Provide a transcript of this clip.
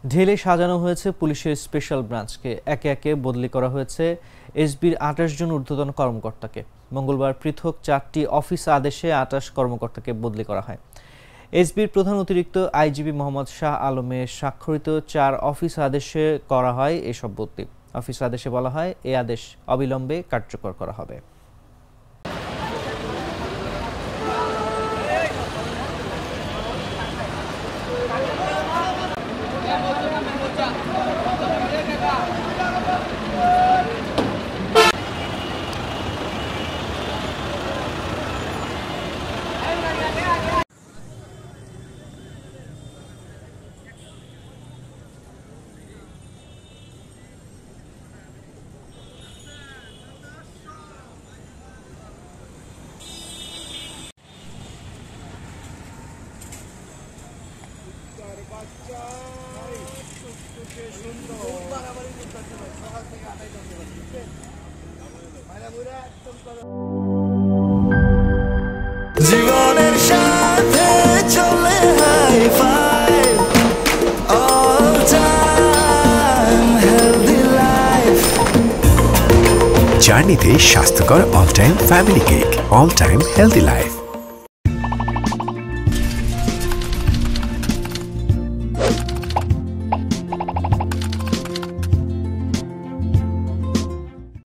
ঢেলে সাজানো হয়েছে পুলিশের স্পেশাল ব্রাঞ্চকে। একে একে বদলি করা হয়েছে এসবির ২৮ জন ঊর্ধ্বতন কর্মকর্তাকে। মঙ্গলবার পৃথক ৪টি অফিস আদেশে ২৮ কর্মকর্তাকে বদলি করা হয়। এসবির প্রধান অতিরিক্ত আইজিপি মোহাম্মদ শাহ আলমের স্বাক্ষরিত ৪ অফিস আদেশে করা হয় এসব বদলি। অফিস আদেশে বলা হয়, এই আদেশ অবিলম্বে কার্যকর করা হবে। জীবনের সাথে চলে hi fi all time healthy life জার্নিতে স্বাস্থ্যকর all time family cake all time healthy life.